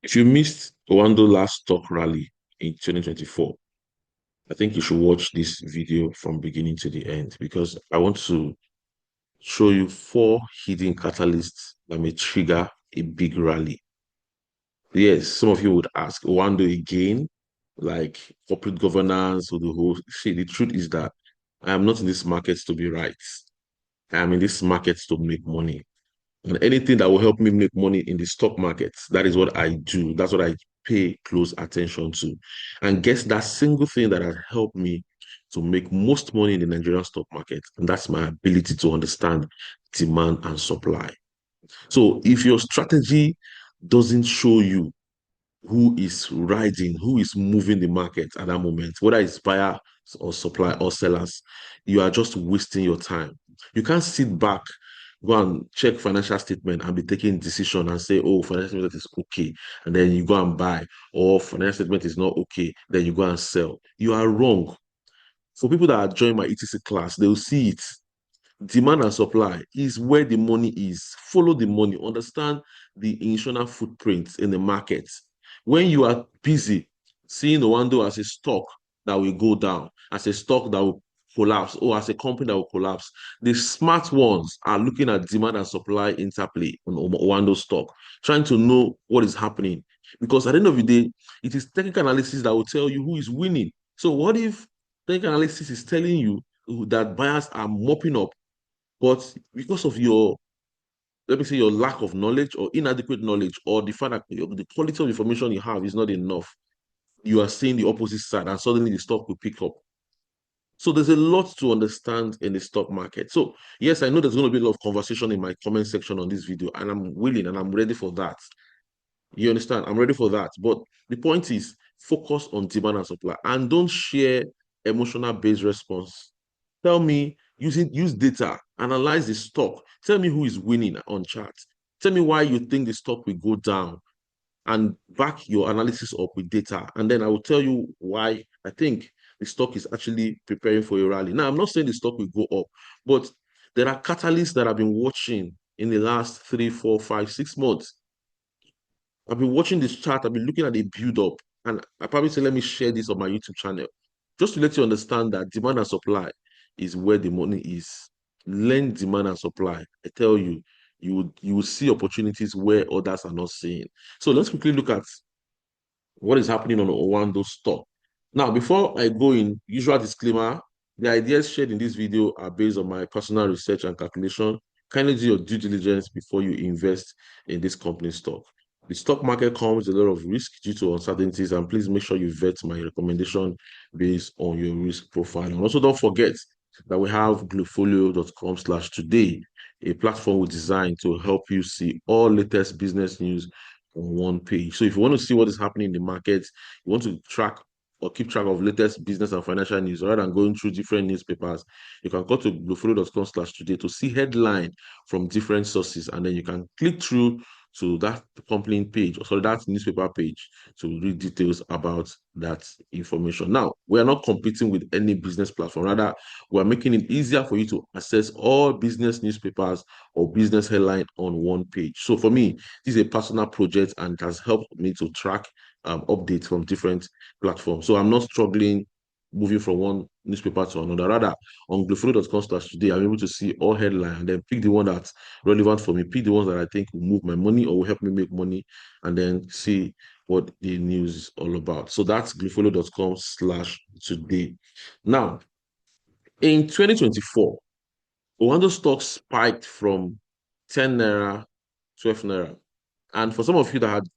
If you missed Oando last stock rally in 2024, I think you should watch this video from beginning to the end because I want to show you four hidden catalysts that may trigger a big rally. Yes, some of you would ask, Oando again, like corporate governance or the whole. See, the truth is that I am not in this market to be right. I am in this market to make money. And anything that will help me make money in the stock market, that is what I do. That's what I pay close attention to. And guess that single thing that has helped me to make most money in the Nigerian stock market, and that's my ability to understand demand and supply. So if your strategy doesn't show you who is riding, who is moving the market at that moment, whether it's buyer or supply or sellers, you are just wasting your time. You can't sit back, go and check financial statement and be taking decision and say, oh, financial statement is okay, and then you go and buy, or financial statement is not okay, then you go and sell. You are wrong. For people that are joining my ETC class, they will see it. Demand and supply is where the money is. Follow the money. Understand the initial footprint in the market. When you are busy seeing Oando as a stock that will go down, as a stock that will collapse, or as a company that will collapse, the smart ones are looking at demand and supply interplay on Oando stock, trying to know what is happening. Because at the end of the day, it is technical analysis that will tell you who is winning. So what if technical analysis is telling you that buyers are mopping up, but because of your, let me say, your lack of knowledge or inadequate knowledge, or the fact that the quality of information you have is not enough, you are seeing the opposite side and suddenly the stock will pick up. So there's a lot to understand in the stock market. So yes, I know there's going to be a lot of conversation in my comment section on this video, and I'm willing and I'm ready for that. You understand? I'm ready for that. But the point is, focus on demand and supply and don't share emotional based response. Tell me, use data, analyze the stock. Tell me who is winning on chart. Tell me why you think the stock will go down and back your analysis up with data. And then I will tell you why I think the stock is actually preparing for a rally. Now, I'm not saying the stock will go up, but there are catalysts that I've been watching in the last 3, 4, 5, 6 months. I've been watching this chart. I've been looking at the build up, and I probably say, let me share this on my YouTube channel, just to let you understand that demand and supply is where the money is. Learn demand and supply. I tell you, you will see opportunities where others are not seeing. So let's quickly look at what is happening on Oando stock. Now, before I go in, usual disclaimer, the ideas shared in this video are based on my personal research and calculation. Kindly do your due diligence before you invest in this company stock. The stock market comes with a lot of risk due to uncertainties, and please make sure you vet my recommendation based on your risk profile. And also don't forget that we have glufolio.com/today, a platform we designed to help you see all latest business news on one page. So if you want to see what is happening in the market, you want to track or keep track of latest business and financial news rather than going through different newspapers, you can go to bluefolio.com/today to see headline from different sources, and then you can click through to that company page, or sorry, that newspaper page, to read details about that information. Now, we are not competing with any business platform. Rather, we are making it easier for you to access all business newspapers or business headline on one page. So for me, this is a personal project, and it has helped me to track updates from different platforms. So I'm not struggling moving from one newspaper to another. Rather, on glufolio.com/today, I'm able to see all headlines and then pick the one that's relevant for me, pick the ones that I think will move my money or will help me make money, and then see what the news is all about. So that's glufolio.com/today. Now, in 2024, Oando stock spiked from 10 naira, 12 naira. And for some of you that had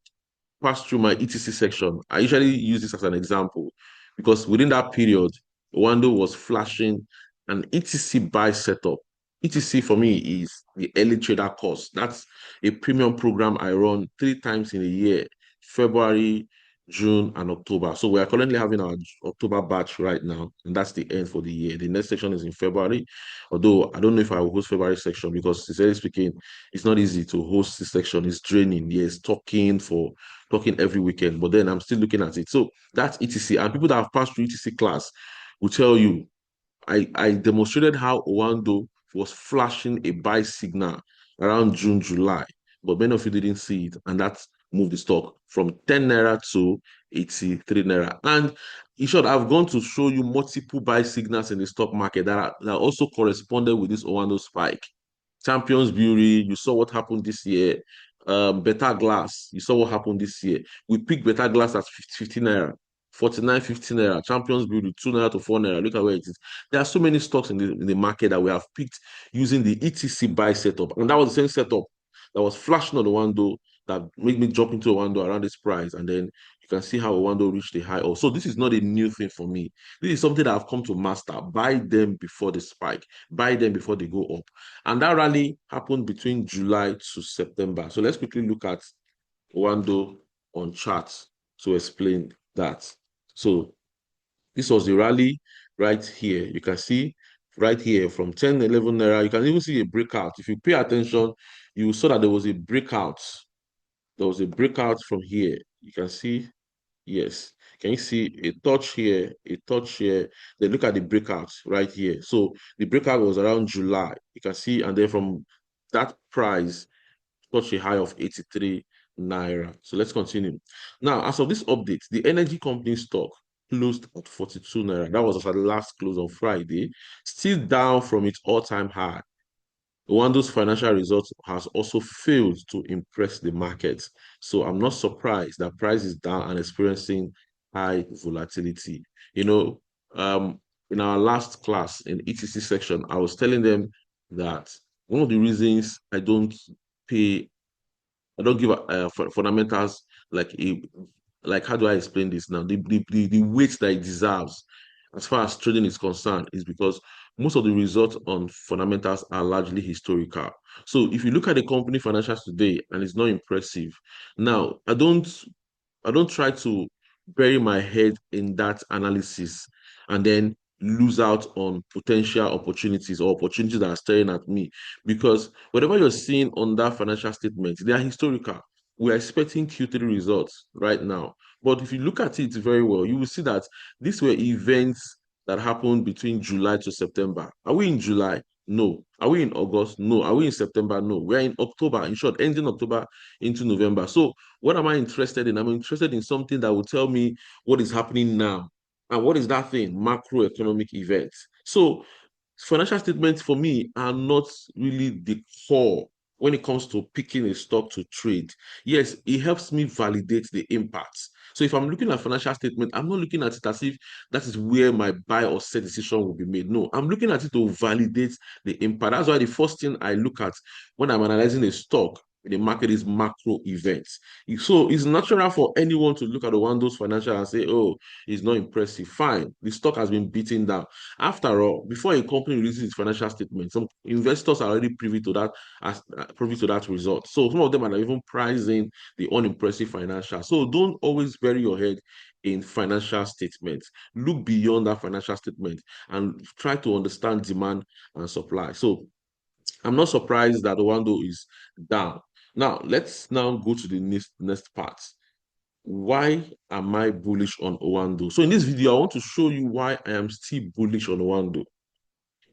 passed through my ETC section, I usually use this as an example because within that period, Oando was flashing an ETC buy setup. ETC for me is the early trader course. That's a premium program I run 3 times in a year: February, June, and October. So we are currently having our October batch right now, and that's the end for the year. The next section is in February, although I don't know if I will host February section because, sincerely speaking, it's not easy to host this section. It's draining. Yes, talking every weekend, but then I'm still looking at it. So that's ETC. And people that have passed through ETC class will tell you, I demonstrated how Oando was flashing a buy signal around June, July, but many of you didn't see it. And that move the stock from 10 naira to 83 naira. And in short, I've gone to show you multiple buy signals in the stock market that also corresponded with this Oando spike. Champions Brewery, you saw what happened this year. Better Glass, you saw what happened this year. We picked Better Glass at 50 naira, 49, 50 naira. Champions Brewery, 2 naira to 4 naira. Look at where it is. There are so many stocks in the market that we have picked using the ETC buy setup. And that was the same setup that was flashing on the Oando that made me jump into Oando around this price. And then you can see how Oando reached the high. Also, this is not a new thing for me. This is something that I've come to master. Buy them before the spike. Buy them before they go up. And that rally happened between July to September. So let's quickly look at Oando on charts to explain that. So this was the rally right here. You can see right here from 10, 11 naira. You can even see a breakout. If you pay attention, you saw that there was a breakout. There was a breakout from here. You can see, yes. Can you see a touch here, a touch here? Then look at the breakout right here. So the breakout was around July. You can see, and then from that price, touch a high of 83 naira. So let's continue. Now, as of this update, the energy company stock closed at 42 naira. That was as at the last close on Friday, still down from its all-time high. Oando's financial results has also failed to impress the market. So I'm not surprised that price is down and experiencing high volatility. You know, in our last class in ETC section, I was telling them that one of the reasons pay I don't give fundamentals like a like how do I explain this now? The weight that it deserves as far as trading is concerned is because most of the results on fundamentals are largely historical. So if you look at the company financials today and it's not impressive, now I don't try to bury my head in that analysis and then lose out on potential opportunities or opportunities that are staring at me. Because whatever you're seeing on that financial statement, they are historical. We're expecting Q3 results right now. But if you look at it very well, you will see that these were events that happened between July to September. Are we in July? No. Are we in August? No. Are we in September? No. We're in October. In short, ending October into November. So what am I interested in? I'm interested in something that will tell me what is happening now. And what is that thing? Macroeconomic events. So financial statements for me are not really the core when it comes to picking a stock to trade. Yes, it helps me validate the impacts. So if I'm looking at financial statement, I'm not looking at it as if that is where my buy or sell decision will be made. No, I'm looking at it to validate the impact. That's why the first thing I look at when I'm analyzing a stock in the market is macro events. So it's natural for anyone to look at the one those financial and say, oh, it's not impressive. Fine, the stock has been beaten down. After all, before a company releases its financial statement, some investors are already privy to that result. So some of them are even pricing the unimpressive financial. So don't always bury your head in financial statements. Look beyond that financial statement and try to understand demand and supply. So I'm not surprised that Oando is down. Now, let's now go to the next part. Why am I bullish on Oando? So in this video, I want to show you why I am still bullish on Oando.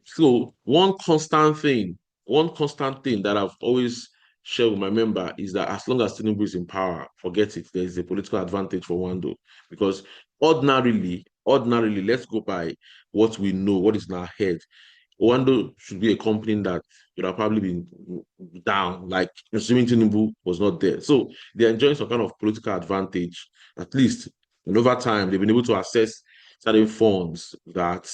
So one constant thing that I've always shared with my member is that as long as Tinubu is in power, forget it. There is a political advantage for Wando because ordinarily, let's go by what we know, what is in our head. Oando should be a company that would have probably been down, like assuming Tinubu was not there. So they're enjoying some kind of political advantage, at least. And over time, they've been able to access certain funds that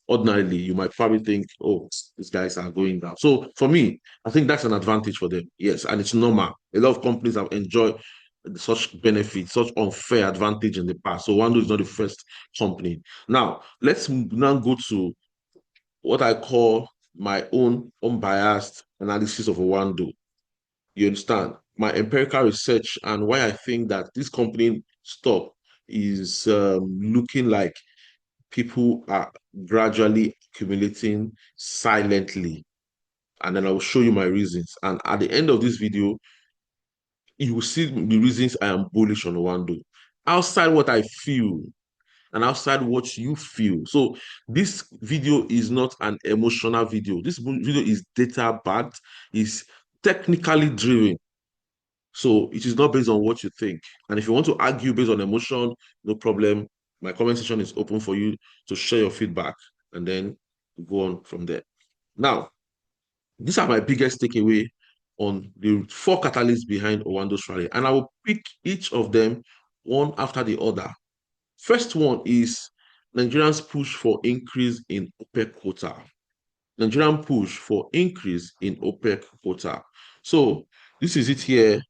ordinarily you might probably think, oh, these guys are going down. So for me, I think that's an advantage for them. Yes, and it's normal. A lot of companies have enjoyed such benefits, such unfair advantage in the past. So Wando is not the first company. Now, let's now go to what I call my own unbiased analysis of Oando. You understand? My empirical research and why I think that this company stock is looking like people are gradually accumulating silently. And then I will show you my reasons. And at the end of this video, you will see the reasons I am bullish on Oando. Outside what I feel, and outside what you feel. So this video is not an emotional video. This video is data backed, is technically driven. So it is not based on what you think. And if you want to argue based on emotion, no problem. My comment section is open for you to share your feedback and then go on from there. Now, these are my biggest takeaway on the four catalysts behind Owando's rally. And I will pick each of them one after the other. First one is Nigerians push for increase in OPEC quota. Nigerian push for increase in OPEC quota. So this is it here.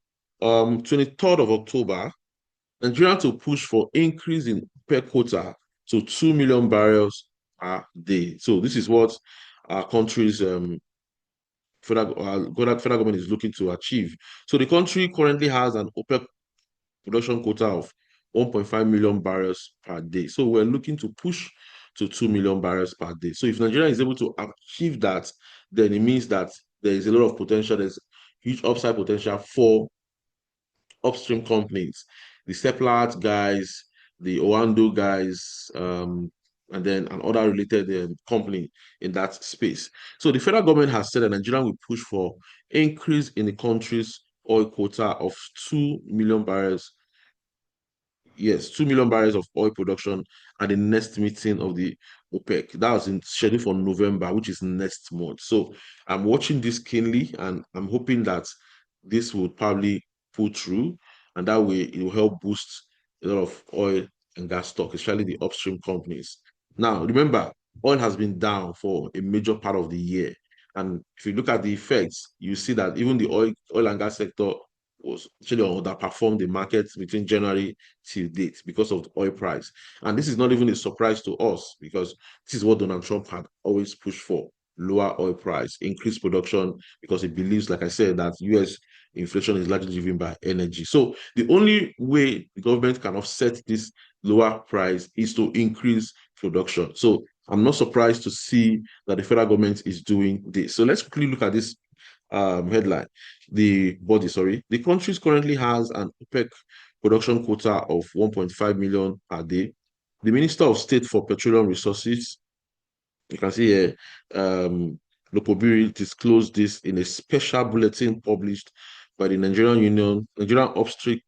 23rd of October, Nigeria to push for increase in OPEC quota to 2 million barrels a day. So this is what our country's federal government is looking to achieve. So the country currently has an OPEC production quota of 1.5 million barrels per day. So we're looking to push to 2 million barrels per day. So if Nigeria is able to achieve that, then it means that there is a lot of potential. There's huge upside potential for upstream companies, the Seplat guys, the Oando guys, and other related company in that space. So the federal government has said that Nigeria will push for increase in the country's oil quota of 2 million barrels. Yes, 2 million barrels of oil production at the next meeting of the OPEC. That was scheduled for November, which is next month. So I'm watching this keenly and I'm hoping that this will probably pull through, and that way it will help boost a lot of oil and gas stock, especially the upstream companies. Now, remember, oil has been down for a major part of the year. And if you look at the effects, you see that even the oil and gas sector was actually underperformed the market between January till date because of the oil price. And this is not even a surprise to us because this is what Donald Trump had always pushed for: lower oil price, increased production, because he believes, like I said, that US inflation is largely driven by energy. So the only way the government can offset this lower price is to increase production. So I'm not surprised to see that the federal government is doing this. So let's quickly look at this headline. The country currently has an OPEC production quota of 1.5 million per day. The Minister of State for Petroleum Resources, you can see here, Lopobiri disclosed this in a special bulletin published by the Nigerian Upstream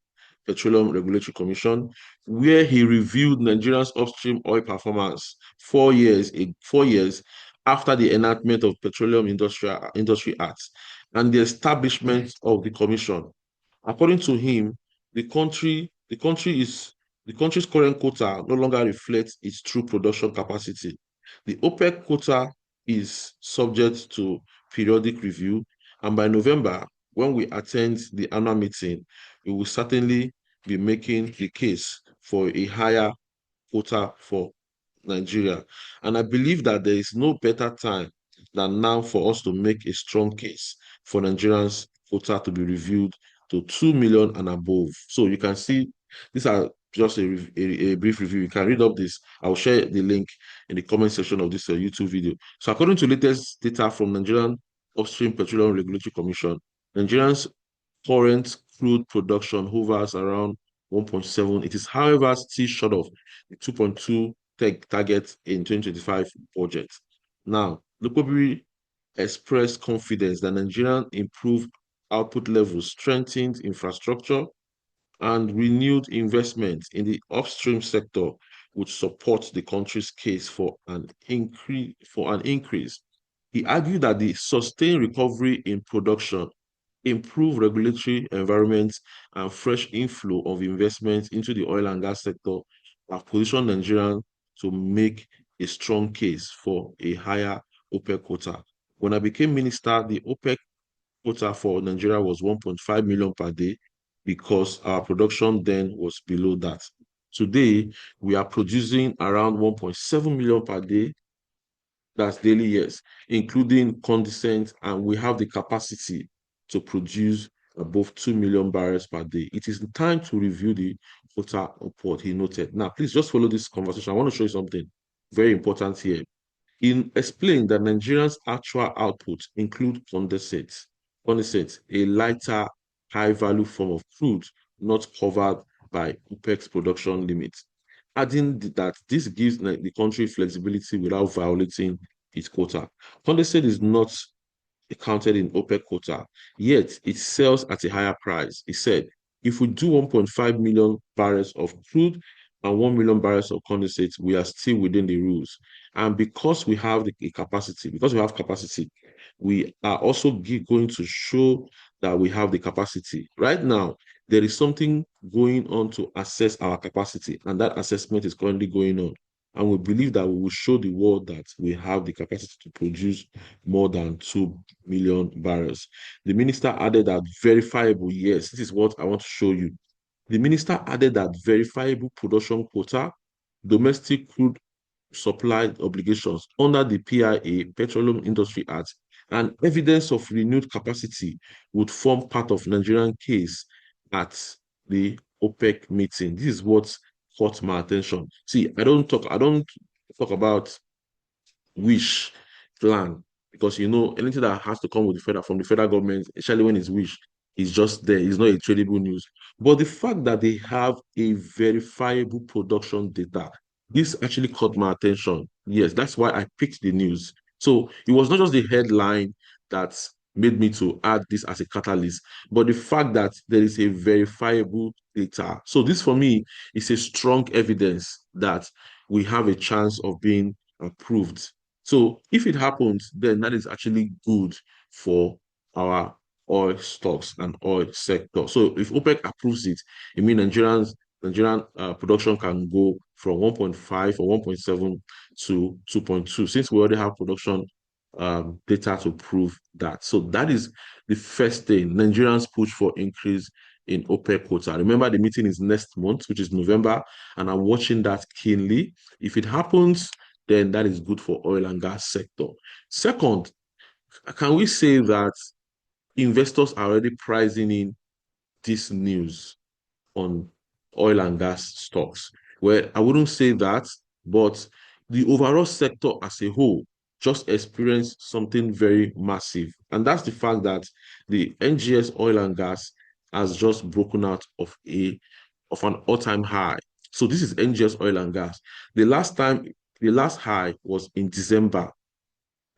Petroleum Regulatory Commission, where he reviewed Nigeria's upstream oil performance 4 years after the enactment of Petroleum Industry Act and the establishment of the commission. According to him, the country the country is the country's current quota no longer reflects its true production capacity. The OPEC quota is subject to periodic review, and by November, when we attend the annual meeting, we will certainly be making the case for a higher quota for Nigeria. And I believe that there is no better time than now for us to make a strong case for Nigerians' quota to be reviewed to 2 million and above. So you can see these are just a brief review. You can read up this. I'll share the link in the comment section of this YouTube video. So according to latest data from Nigerian Upstream Petroleum Regulatory Commission, Nigerians current crude production hovers around 1.7. It is, however, still short of the 2.2 target in 2025 budget. Now, Lukobiri expressed confidence that Nigerian improved output levels, strengthened infrastructure, and renewed investment in the upstream sector would support the country's case for an increase. He argued that the sustained recovery in production, improved regulatory environment, and fresh inflow of investment into the oil and gas sector have positioned Nigeria to make a strong case for a higher OPEC quota. When I became minister, the OPEC quota for Nigeria was 1.5 million per day because our production then was below that. Today, we are producing around 1.7 million per day. That's daily, yes, including condensate, and we have the capacity to produce above 2 million barrels per day. It is time to review the quota upward, he noted. Now, please just follow this conversation. I want to show you something very important here. He explained that Nigeria's actual output include condensate, a lighter, high-value form of crude not covered by OPEC's production limits, adding that this gives the country flexibility without violating its quota. Condensate is not counted in OPEC quota, yet it sells at a higher price. He said, if we do 1.5 million barrels of crude and 1 million barrels of condensate, we are still within the rules. And because we have capacity, we are also going to show that we have the capacity. Right now, there is something going on to assess our capacity, and that assessment is currently going on. And we believe that we will show the world that we have the capacity to produce more than 2 million barrels. The minister added that verifiable, yes, this is what I want to show you. The minister added that verifiable production quota, domestic crude supply obligations under the PIA, Petroleum Industry Act, and evidence of renewed capacity would form part of Nigerian case at the OPEC meeting. This is what caught my attention. See, I don't talk about wish plan, because anything that has to come with from the federal government, especially when it's wish, is just there. It's not a tradable news. But the fact that they have a verifiable production data, this actually caught my attention. Yes, that's why I picked the news. So it was not just the headline that made me to add this as a catalyst, but the fact that there is a verifiable data. So this for me is a strong evidence that we have a chance of being approved. So if it happens, then that is actually good for our oil stocks and oil sector. So if OPEC approves it, it means Nigerian production can go from 1.5 or 1.7 to 2.2, since we already have production data to prove that. So that is the first thing. Nigerians push for increase in OPEC quota. Remember, the meeting is next month, which is November, and I'm watching that keenly. If it happens, then that is good for oil and gas sector. Second, can we say that investors are already pricing in this news on oil and gas stocks? Well, I wouldn't say that, but the overall sector as a whole just experienced something very massive. And that's the fact that the NGX Oil and Gas has just broken out of an all-time high. So this is NGX Oil and Gas. The last high was in December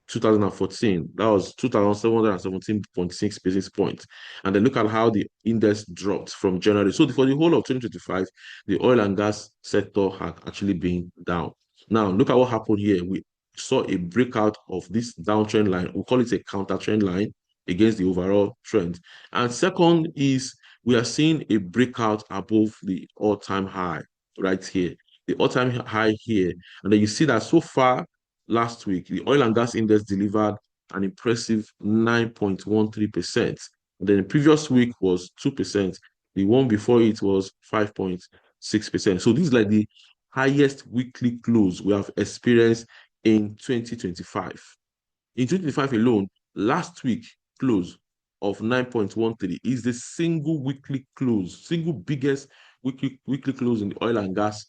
2014. That was 2,717.6 basis points. And then look at how the index dropped from January. So for the whole of 2025, the oil and gas sector had actually been down. Now, look at what happened here. We saw a breakout of this downtrend line. We call it a counter trend line against the overall trend. And second is we are seeing a breakout above the all-time high right here. The all-time high here. And then you see that so far last week, the oil and gas index delivered an impressive 9.13%. Then the previous week was 2%. The one before it was 5.6%. So this is like the highest weekly close we have experienced in 2025. In 2025 alone, last week close of 9.13 is the single biggest weekly close in the oil and gas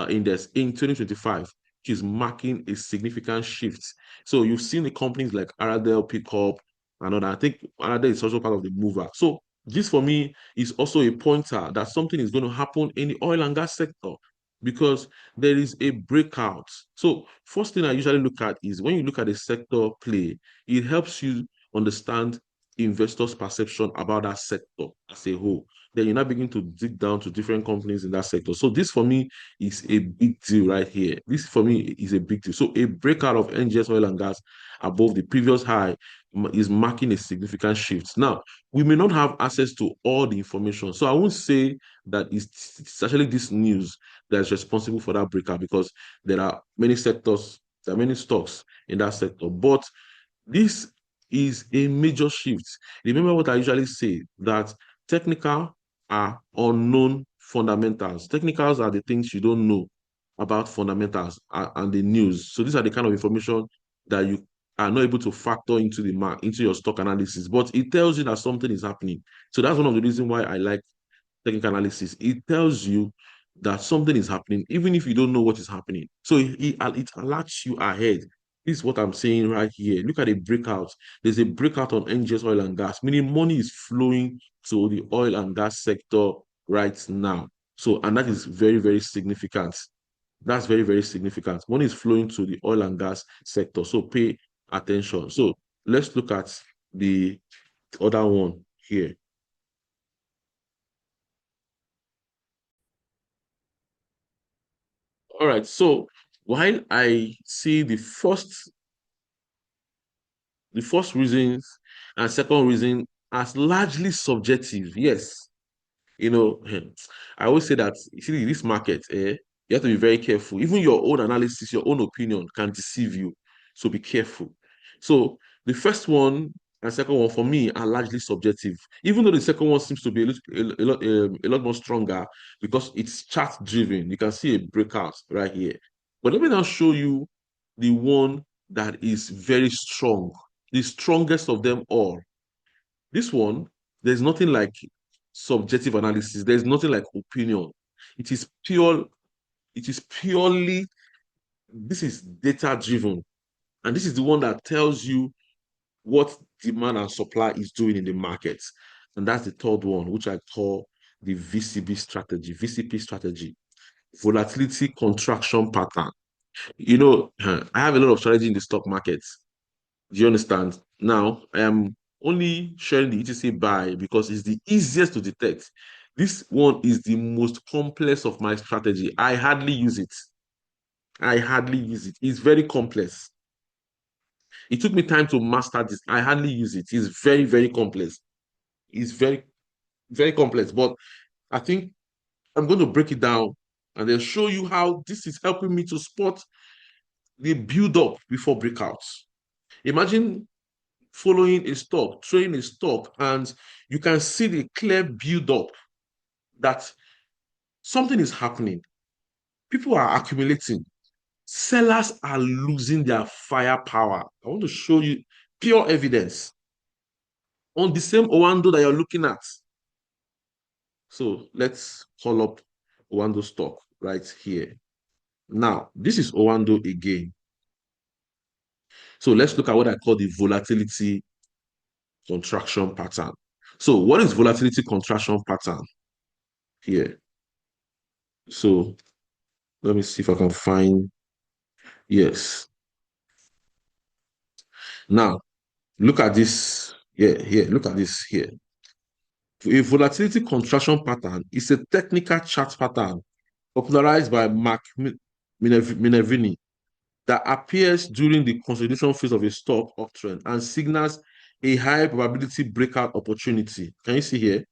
index in 2025, which is marking a significant shift. So you've seen the companies like Aradel pick up, and I think Aradel is also part of the mover. So this for me is also a pointer that something is going to happen in the oil and gas sector, because there is a breakout. So first thing I usually look at is when you look at a sector play, it helps you understand investors' perception about that sector as a whole. Then you now begin to dig down to different companies in that sector. So this for me is a big deal right here. This for me is a big deal. So a breakout of NGX Oil and Gas above the previous high is marking a significant shift. Now, we may not have access to all the information. So I won't say that it's actually this news that is responsible for that breakout, because there are many sectors, there are many stocks in that sector. But this is a major shift. Remember what I usually say, that technical are unknown fundamentals. Technicals are the things you don't know about fundamentals and the news. So these are the kind of information that you are not able to factor into into your stock analysis, but it tells you that something is happening. So that's one of the reasons why I like technical analysis. It tells you that something is happening, even if you don't know what is happening. So it alerts you ahead. This is what I'm saying right here. Look at the breakout. There's a breakout on NGX Oil and Gas, meaning money is flowing to the oil and gas sector right now. So, and that is very, very significant. That's very, very significant. Money is flowing to the oil and gas sector. So pay attention. So let's look at the other one here. All right, so while I see the first reasons and second reason as largely subjective, yes, you know, I always say that you see this market, you have to be very careful. Even your own analysis, your own opinion can deceive you. So be careful. So the first one and second one for me are largely subjective. Even though the second one seems to be a lot more stronger because it's chart driven. You can see a breakout right here. But let me now show you the one that is very strong, the strongest of them all. This one, there's nothing like subjective analysis. There's nothing like opinion. It is pure, it is purely, this is data driven. And this is the one that tells you what demand and supply is doing in the market. And that's the third one, which I call the VCP strategy, volatility contraction pattern. I have a lot of strategy in the stock market. Do you understand? Now, I am only sharing the ETC buy because it's the easiest to detect. This one is the most complex of my strategy. I hardly use it. I hardly use it. It's very complex. It took me time to master this. I hardly use it. It's very, very complex. It's very, very complex. But I think I'm going to break it down and then show you how this is helping me to spot the build up before breakouts. Imagine following a stock, trading a stock, and you can see the clear build up that something is happening. People are accumulating. Sellers are losing their firepower. I want to show you pure evidence on the same Oando that you're looking at. So let's call up Oando stock right here. Now, this is Oando again. So let's look at what I call the volatility contraction pattern. So what is volatility contraction pattern here? So let me see if I can find, yes. Now, look at this here. Look at this here. A volatility contraction pattern is a technical chart pattern popularized by Mark Minervini that appears during the consolidation phase of a stock uptrend and signals a high probability breakout opportunity. Can you see here?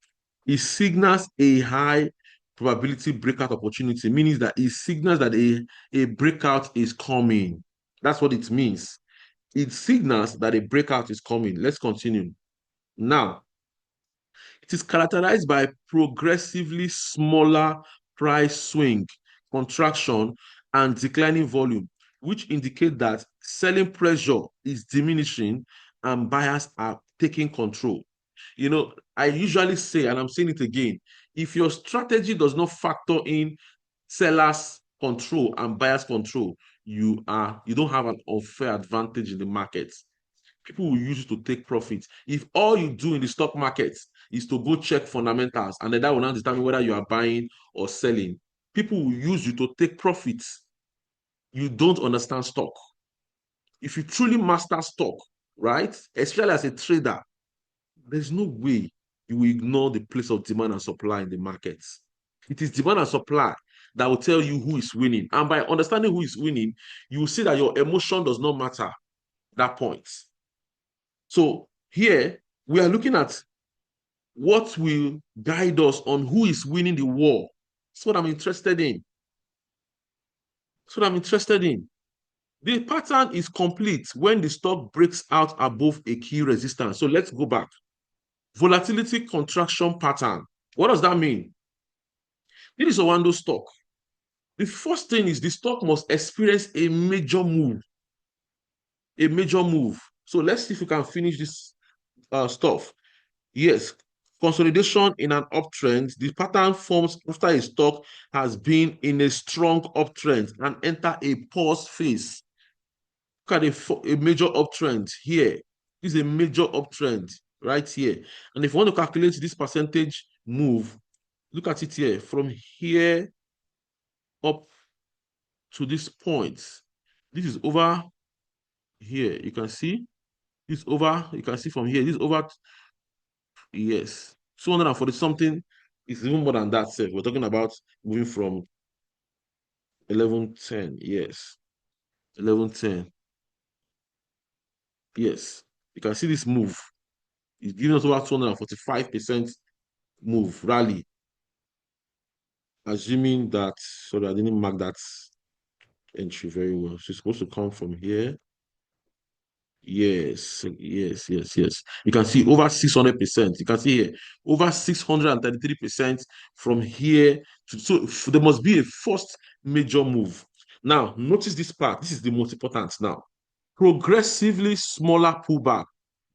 It signals a high probability breakout opportunity, meaning that it signals that a breakout is coming. That's what it means. It signals that a breakout is coming. Let's continue. Now, it is characterized by progressively smaller price swing, contraction, and declining volume, which indicate that selling pressure is diminishing and buyers are taking control. I usually say, and I'm saying it again, if your strategy does not factor in sellers control and buyers control, you don't have an unfair advantage in the market. People will use you to take profit. If all you do in the stock market is to go check fundamentals, and then that will not determine whether you are buying or selling, people will use you to take profits. You don't understand stock. If you truly master stock, right, especially as a trader, there's no way you will ignore the place of demand and supply in the markets. It is demand and supply that will tell you who is winning. And by understanding who is winning, you will see that your emotion does not matter at that point. So here, we are looking at what will guide us on who is winning the war. That's what I'm interested in. That's what I'm interested in. The pattern is complete when the stock breaks out above a key resistance. So let's go back. Volatility contraction pattern. What does that mean? This is a Oando stock. The first thing is the stock must experience a major move. A major move. So let's see if we can finish this stuff. Yes, consolidation in an uptrend. The pattern forms after a stock has been in a strong uptrend and enter a pause phase. Look at a major uptrend here. This is a major uptrend right here. And if you want to calculate this percentage move, look at it here. From here up to this point, this is over here. You can see It's over, you can see from here, this is over, yes, 240 something. It's even more than that, sir. We're talking about moving from 1110, yes, 1110, yes. You can see this move. It's giving us over 245% move, rally. Assuming that, sorry, I didn't mark that entry very well. So it's supposed to come from here. Yes, yes, yes, yes. You can see over 600%. You can see here over 633% from here to, so there must be a first major move. Now, notice this part. This is the most important now. Progressively smaller pullback.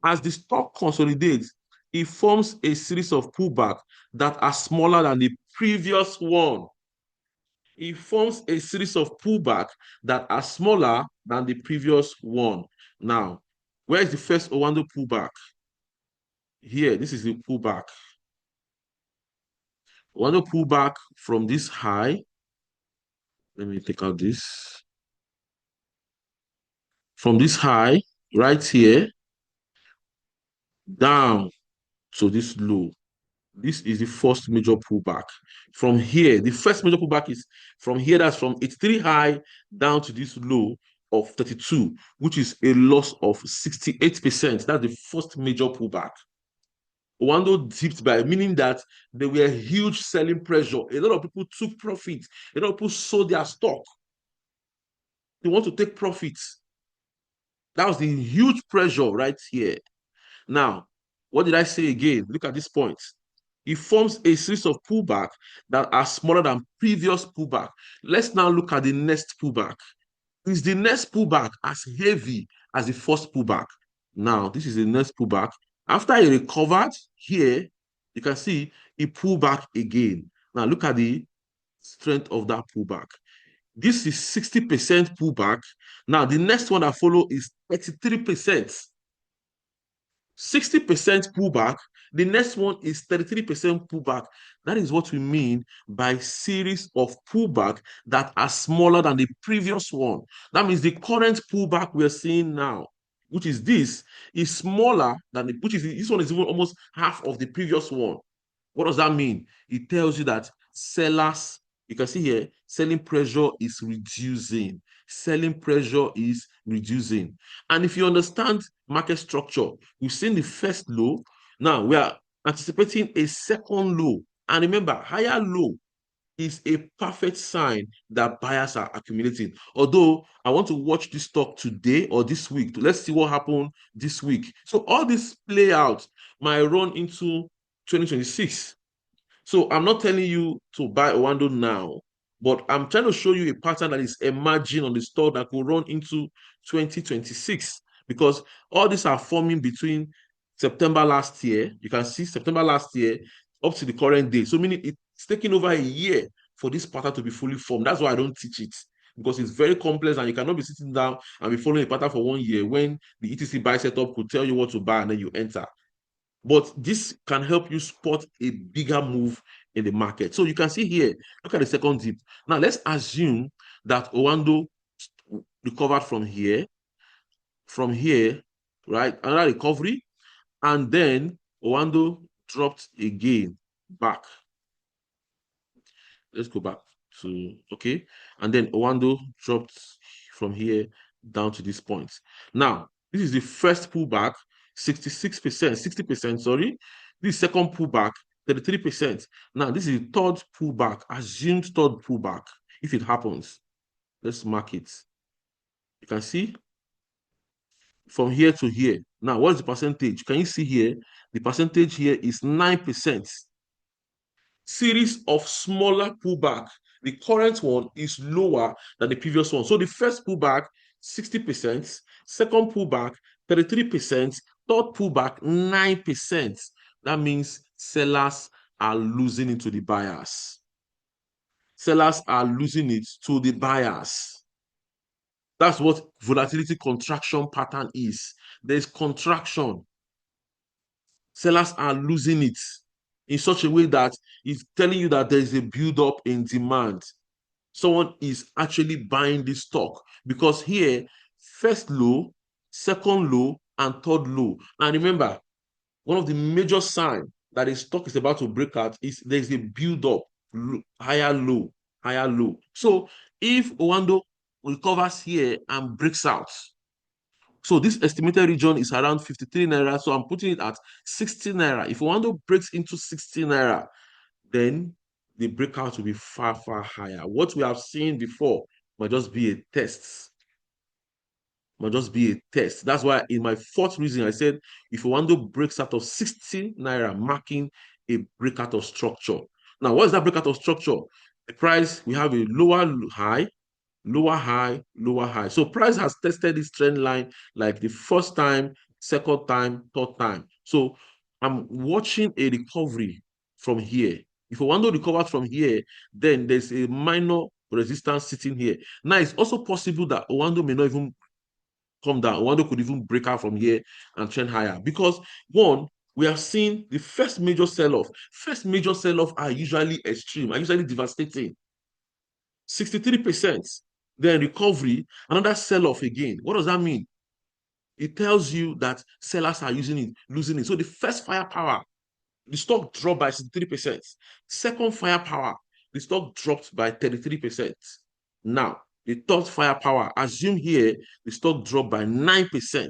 As the stock consolidates, it forms a series of pullback that are smaller than the previous one. It forms a series of pullback that are smaller than the previous one. Now, where is the first Oando pullback? Here, this is the pullback. Oando pullback from this high. Let me take out this. From this high, right here, down to this low. This is the first major pullback. From here, the first major pullback is from here, that's from 83 high down to this low of 32, which is a loss of 68%. That's the first major pullback. Oando dipped by, meaning that there were huge selling pressure. A lot of people took profit. A lot of people sold their stock. They want to take profits. That was the huge pressure right here. Now, what did I say again? Look at this point. It forms a series of pullback that are smaller than previous pullback. Let's now look at the next pullback. Is the next pullback as heavy as the first pullback? Now, this is the next pullback. After it recovered here, you can see it pulled back again. Now, look at the strength of that pullback. This is 60% pullback. Now, the next one that follow is 33%. 60% pullback. The next one is 33% pullback. That is what we mean by series of pullback that are smaller than the previous one. That means the current pullback we're seeing now, which is this, is smaller than which is this one is even almost half of the previous one. What does that mean? It tells you that sellers, you can see here, selling pressure is reducing. Selling pressure is reducing. And if you understand market structure, we've seen the first low. Now we are anticipating a second low. And remember, higher low is a perfect sign that buyers are accumulating. Although I want to watch this stock today or this week. Let's see what happened this week. So all this play out might run into 2026. So I'm not telling you to buy Oando now, but I'm trying to show you a pattern that is emerging on the stock that will run into 2026, because all these are forming between September last year. You can see September last year up to the current day. So meaning it's taking over a year for this pattern to be fully formed. That's why I don't teach it, because it's very complex and you cannot be sitting down and be following a pattern for 1 year when the ETC buy setup could tell you what to buy and then you enter. But this can help you spot a bigger move in the market. So you can see here, look at the second dip. Now let's assume that Oando recovered from here, right? Another recovery, and then Oando dropped again back. Let's go back to, okay. And then Oando dropped from here down to this point. Now, this is the first pullback, 66%, 60%, sorry. This second pullback, 33%. Now, this is the third pullback, assumed third pullback. If it happens, let's mark it. You can see from here to here. Now, what's the percentage? Can you see here? The percentage here is 9%. Series of smaller pullback. The current one is lower than the previous one. So the first pullback, 60%, second pullback, 33%, third pullback, 9%. That means sellers are losing it to the buyers. Sellers are losing it to the buyers. That's what volatility contraction pattern is. There's contraction. Sellers are losing it in such a way that it's telling you that there is a build-up in demand. Someone is actually buying this stock because here, first low, second low, and third low. And remember, one of the major signs that a stock is about to break out is there's a build up, higher low, higher low. So if Oando recovers here and breaks out, so this estimated region is around 53 naira. So I'm putting it at 60 naira. If Oando breaks into 60 naira, then the breakout will be far, far higher. What we have seen before might just be a test. Might just be a test. That's why in my fourth reason, I said if Oando breaks out of 60 naira, marking a breakout of structure. Now, what is that breakout of structure? The price, we have a lower high, lower high, lower high. So price has tested this trend line like the first time, second time, third time. So I'm watching a recovery from here. If Oando recovers from here, then there's a minor resistance sitting here. Now, it's also possible that Oando may not even come down. Oando could even break out from here and trend higher. Because one, we have seen the first major sell-off. First major sell-off are usually extreme, are usually devastating. 63%. Then recovery, another sell-off again. What does that mean? It tells you that sellers are using it, losing it. So the first firepower, the stock dropped by 63%. Second firepower, the stock dropped by 33%. Now, the third firepower, assume here, the stock dropped by 9%.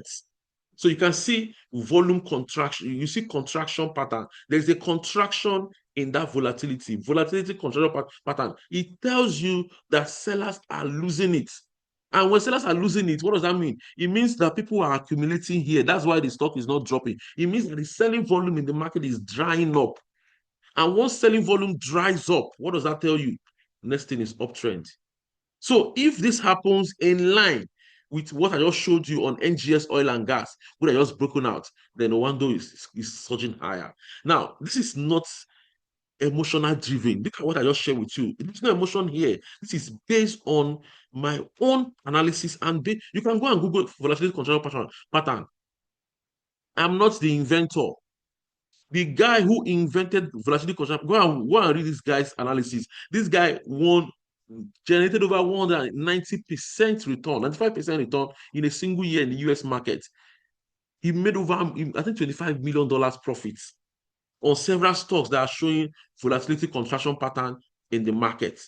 So you can see volume contraction. You see contraction pattern. There's a contraction in that volatility contraction pattern. It tells you that sellers are losing it. And when sellers are losing it, what does that mean? It means that people are accumulating here. That's why the stock is not dropping. It means that the selling volume in the market is drying up. And once selling volume dries up, what does that tell you? Next thing is uptrend. So if this happens in line with what I just showed you on NGX Oil and Gas, which I just broken out, then Oando is surging higher. Now, this is not emotional driven. Look at what I just shared with you. There's no emotion here. This is based on my own analysis, and you can go and Google volatility contraction pattern. I'm not the inventor. The guy who invented volatility contraction, go and read this guy's analysis. This guy generated over 190% return, 95% return in a single year in the US market. He made over, I think, $25 million profits on several stocks that are showing volatility contraction pattern in the market.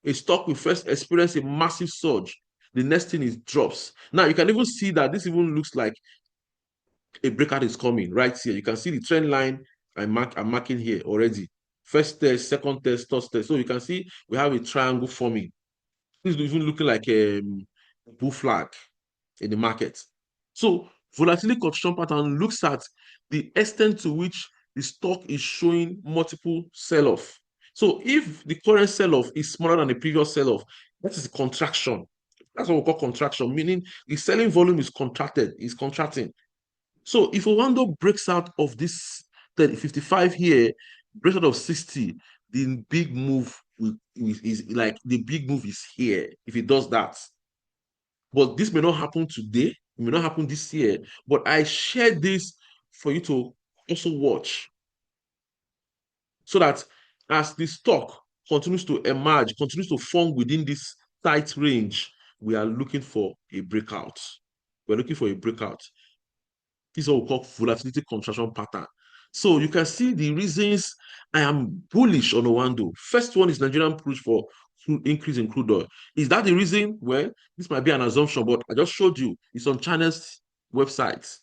A stock will first experience a massive surge. The next thing is drops. Now, you can even see that this even looks like a breakout is coming right here. You can see the trend line I'm marking here already. First test, second test, third test. So you can see we have a triangle forming. This is even looking like a bull flag in the market. So volatility contraction pattern looks at the extent to which the stock is showing multiple sell-off. So if the current sell-off is smaller than the previous sell-off, that is contraction. That's what we call contraction, meaning the selling volume is contracting. So if Oando breaks out of this 55 here, breaks out of 60, the big move is like the big move is here if it does that. But this may not happen today, it may not happen this year, but I share this for you to also watch so that as the stock continues to emerge, continues to form within this tight range, we are looking for a breakout. We're looking for a breakout. This is what we call volatility contraction pattern. So you can see the reasons I am bullish on Oando. First one is Nigerian push for increase in crude oil. Is that the reason? Well, this might be an assumption, but I just showed you. It's on China's website.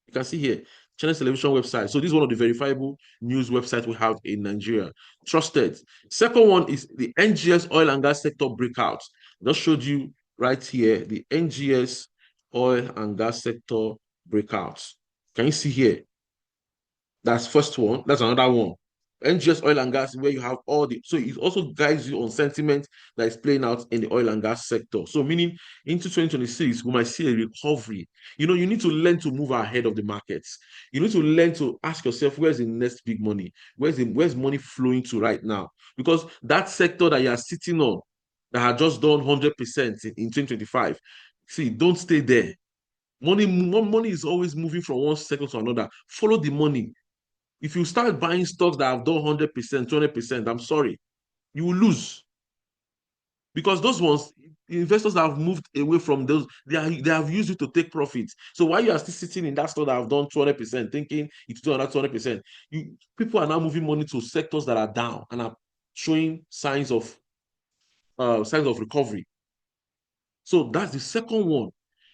You can see here, China's television website. So this is one of the verifiable news websites we have in Nigeria. Trusted. Second one is the NGX Oil and Gas sector breakout. I just showed you right here, the NGX Oil and Gas sector breakout. Can you see here? That's first one. That's another one. NGX Oil and Gas, where you have all the, so it also guides you on sentiment that is playing out in the oil and gas sector. So meaning into 2026, we might see a recovery. You know, you need to learn to move ahead of the markets. You need to learn to ask yourself, where's the next big money? Where's money flowing to right now? Because that sector that you are sitting on, that had just done 100% in 2025, see, don't stay there. Money is always moving from one sector to another. Follow the money. If you start buying stocks that have done 100%, 200%, I'm sorry, you will lose. because those ones, investors have moved away from those. They have used it to take profits. So while you are still sitting in that stock that have done 200%, thinking it's doing another 200%, people are now moving money to sectors that are down and are showing signs of recovery. So that's the second one.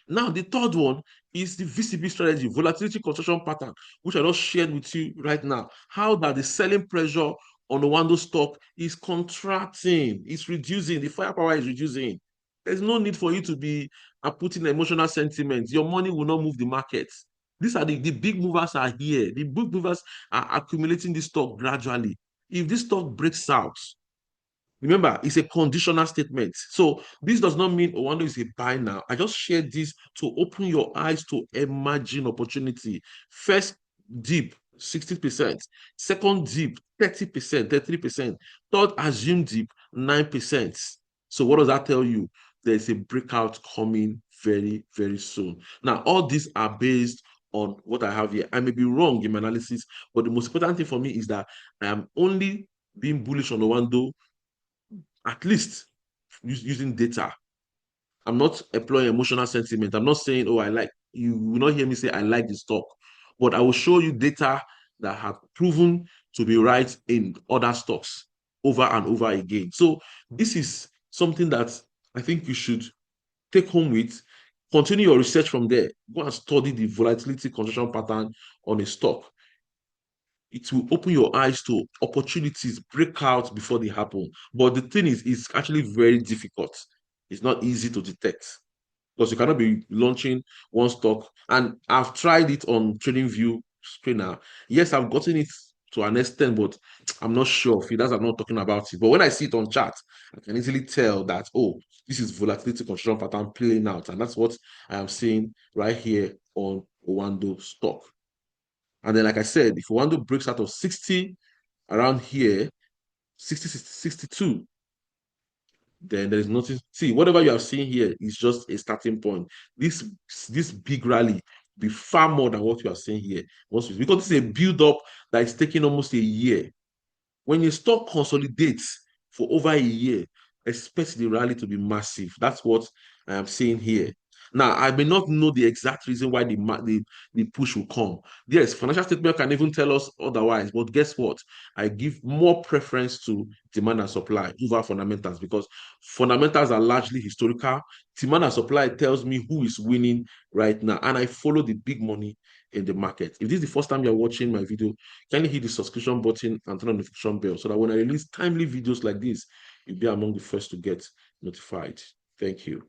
Now, the third one is the VCB strategy, volatility contraction pattern, which I just shared with you right now. How that the selling pressure on the Oando stock is contracting, it's reducing, the firepower is reducing. There's no need for you to be putting emotional sentiments. Your money will not move the market. These are the big movers are here. The big movers are accumulating this stock gradually. If this stock breaks out, remember, it's a conditional statement. So this does not mean Oando is a buy now. I just shared this to open your eyes to emerging opportunity. First dip, 60%. Second dip, 30%, 33%. Third assumed dip, 9%. So what does that tell you? There's a breakout coming very, very soon. Now, all these are based on what I have here. I may be wrong in my analysis, but the most important thing for me is that I am only being bullish on Oando, at least using data. I'm not employing emotional sentiment. I'm not saying, oh, I like, you will not hear me say I like the stock, but I will show you data that have proven to be right in other stocks over and over again. So this is something that I think you should take home with. Continue your research from there. Go and study the volatility contraction pattern on a stock. It will open your eyes to opportunities, break out before they happen. But the thing is, it's actually very difficult. It's not easy to detect because you cannot be launching one stock. And I've tried it on TradingView screener. Yes, I've gotten it to an extent, but I'm not sure if that's I'm not talking about it. But when I see it on chart, I can easily tell that, oh, this is volatility contraction pattern playing out. And that's what I am seeing right here on Oando stock. And then, like I said, if Oando breaks out of 60 around here, 60, 62, then there is nothing. See, whatever you are seeing here is just a starting point. This big rally be far more than what you are seeing here. Because this is a build-up that is taking almost a year. When your stock consolidates for over a year, expect the rally to be massive. That's what I am saying here. Now, I may not know the exact reason why the push will come. Yes, financial statement can even tell us otherwise, but guess what? I give more preference to demand and supply over fundamentals because fundamentals are largely historical. Demand and supply tells me who is winning right now, and I follow the big money in the market. If this is the first time you're watching my video, kindly hit the subscription button and turn on the notification bell so that when I release timely videos like this, you'll be among the first to get notified. Thank you.